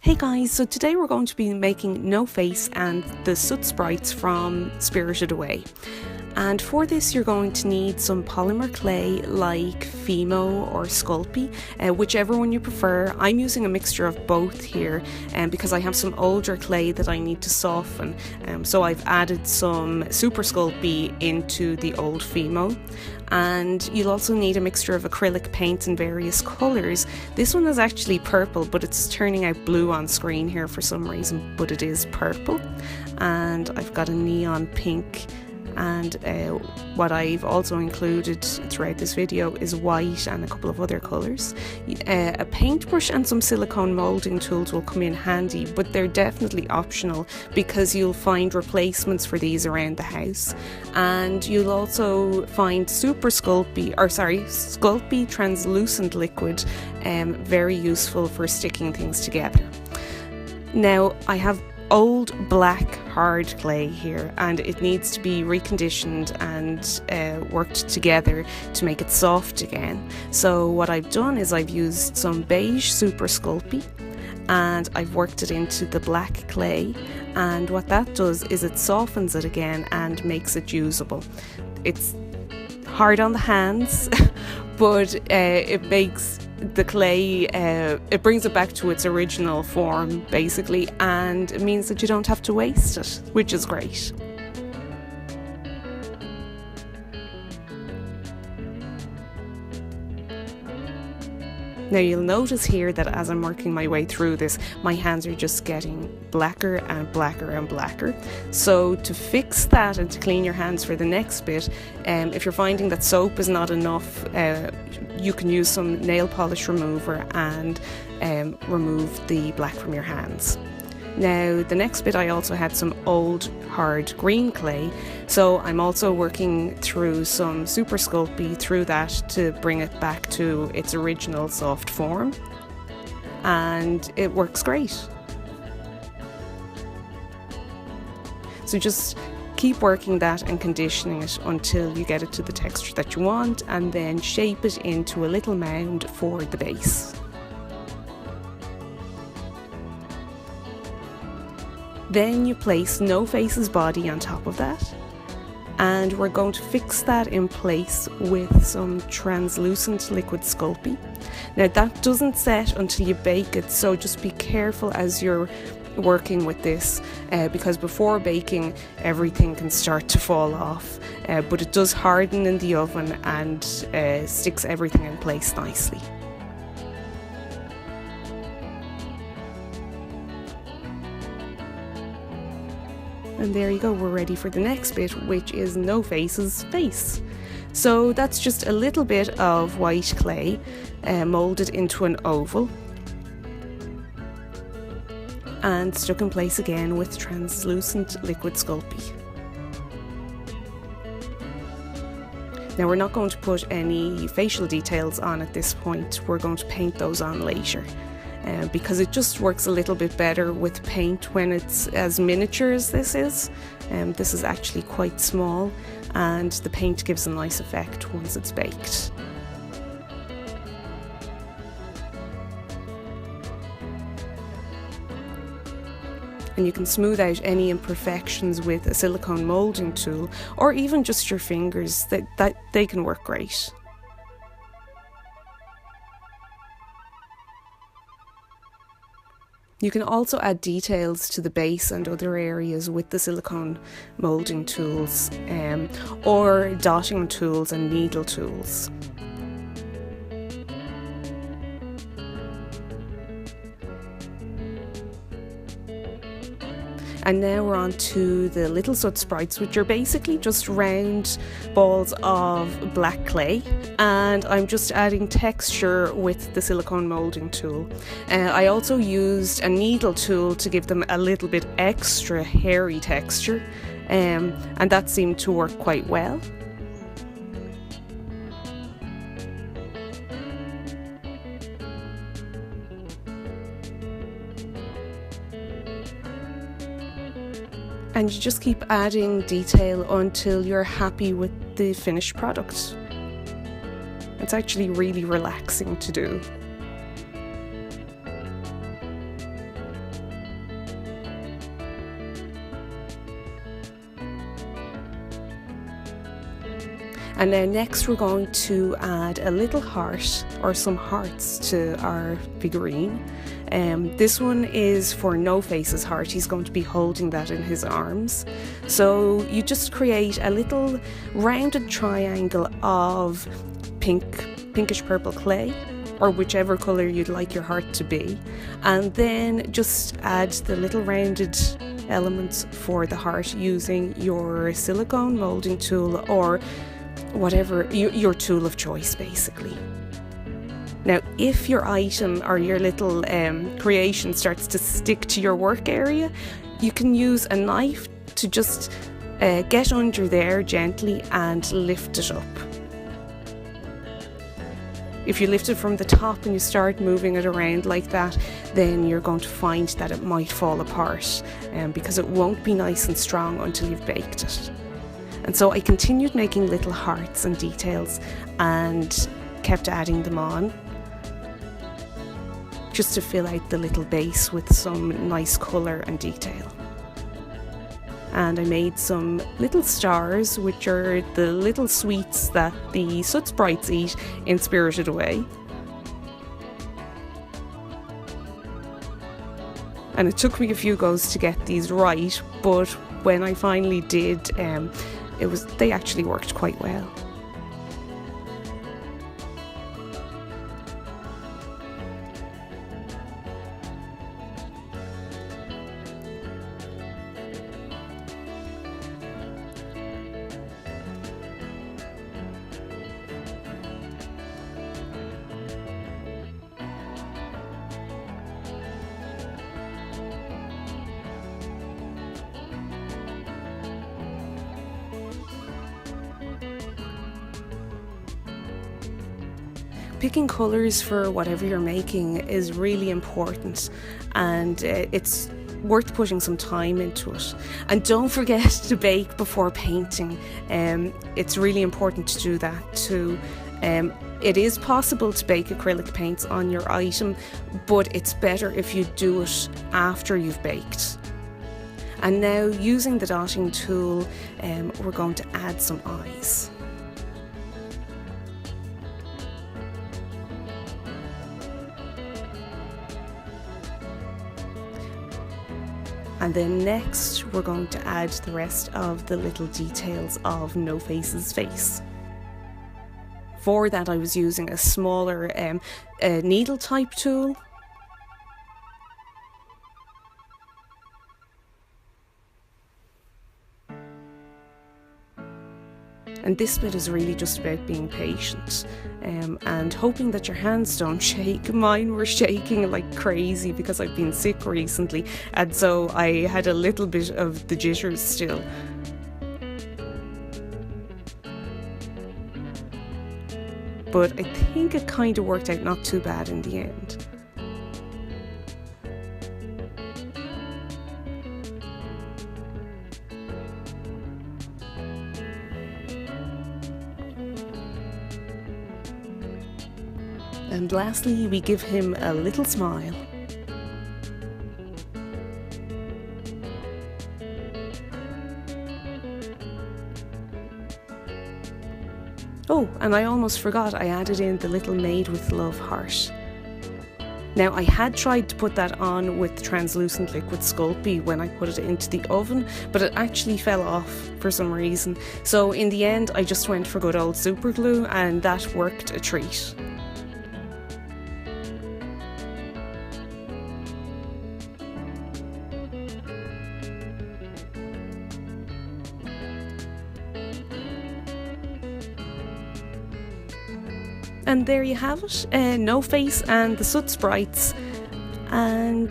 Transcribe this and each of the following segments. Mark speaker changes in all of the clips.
Speaker 1: Hey guys, so today we're going to be making No Face and the Soot Sprites from Spirited Away. And for this you're going to need some polymer clay like fimo or sculpey, whichever one you prefer. I'm using a mixture of both here because I have some older clay that I need to soften. So I've added some super sculpey into the old fimo. And you'll also need a mixture of acrylic paints in various colours. This one is actually purple, but it's turning out blue on screen here for some reason, but it is purple. And I've got a neon pink. And what I've also included throughout this video is white and a couple of other colours. A paintbrush and some silicone moulding tools will come in handy, but they're definitely optional because you'll find replacements for these around the house. And you'll also find sculpey translucent liquid, very useful for sticking things together. Now I have old black hard clay here and it needs to be reconditioned and worked together to make it soft again. So what I've done is I've used some beige super sculpey and I've worked it into the black clay, and what that does is it softens it again and makes it usable. It's hard on the hands but it makes the clay, it brings it back to its original form basically, and it means that you don't have to waste it, which is great. Now you'll notice here that as I'm working my way through this, my hands are just getting blacker and blacker and blacker. So to fix that and to clean your hands for the next bit, if you're finding that soap is not enough, you can use some nail polish remover and remove the black from your hands. Now the next bit, I also had some old hard green clay, so I'm also working through some super sculpey through that to bring it back to its original soft form, and it works great. So just keep working that and conditioning it until you get it to the texture that you want, and then shape it into a little mound for the base. Then you place No Face's body on top of that, and we're going to fix that in place with some translucent liquid sculpey. Now that doesn't set until you bake it, so just be careful as you're working with this because before baking everything can start to fall off, but it does harden in the oven and sticks everything in place nicely. And there you go, we're ready for the next bit, which is No Face's face. So that's just a little bit of white clay moulded into an oval and stuck in place again with translucent liquid sculpey. Now we're not going to put any facial details on at this point, we're going to paint those on later. Because it just works a little bit better with paint when it's as miniature as this is. This is actually quite small and the paint gives a nice effect once it's baked. And you can smooth out any imperfections with a silicone moulding tool or even just your fingers, that they can work great. You can also add details to the base and other areas with the silicone moulding tools or dotting tools and needle tools. And now we're on to the little Soot Sprites, which are basically just round balls of black clay, and I'm just adding texture with the silicone moulding tool. I also used a needle tool to give them a little bit extra hairy texture, and that seemed to work quite well. And you just keep adding detail until you're happy with the finished product. It's actually really relaxing to do. And now next we're going to add a little heart or some hearts to our figurine. This one is for No Face's heart. He's going to be holding that in his arms. So you just create a little rounded triangle of pinkish purple clay, or whichever colour you'd like your heart to be, and then just add the little rounded elements for the heart using your silicone moulding tool or whatever, your tool of choice basically. Now if your item or your little creation starts to stick to your work area, you can use a knife to just get under there gently and lift it up. If you lift it from the top and you start moving it around like that, then you're going to find that it might fall apart because it won't be nice and strong until you've baked it. And so I continued making little hearts and details and kept adding them on, just to fill out the little base with some nice colour and detail. And I made some little stars, which are the little sweets that the Soot Sprites eat in Spirited Away. And it took me a few goes to get these right, but when I finally did, they actually worked quite well. Picking colours for whatever you're making is really important, and it's worth putting some time into it. And don't forget to bake before painting. It's really important to do that too. It is possible to bake acrylic paints on your item, but it's better if you do it after you've baked. And now, using the dotting tool, we're going to add some eyes. And then next we're going to add the rest of the little details of No Face's face. For that I was using a smaller needle type tool. And this bit is really just about being patient and hoping that your hands don't shake. Mine were shaking like crazy because I've been sick recently, and so I had a little bit of the jitters still. But I think it kind of worked out not too bad in the end. And lastly, we give him a little smile. Oh, and I almost forgot, I added in the little Made with Love heart. Now, I had tried to put that on with translucent liquid Sculpey when I put it into the oven, but it actually fell off for some reason. So in the end, I just went for good old super glue, and that worked a treat. And there you have it, No Face and the Soot Sprites, and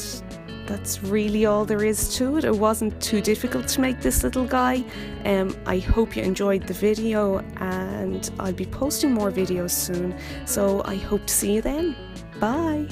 Speaker 1: that's really all there is to it. It wasn't too difficult to make this little guy. I hope you enjoyed the video, and I'll be posting more videos soon, so I hope to see you then. Bye!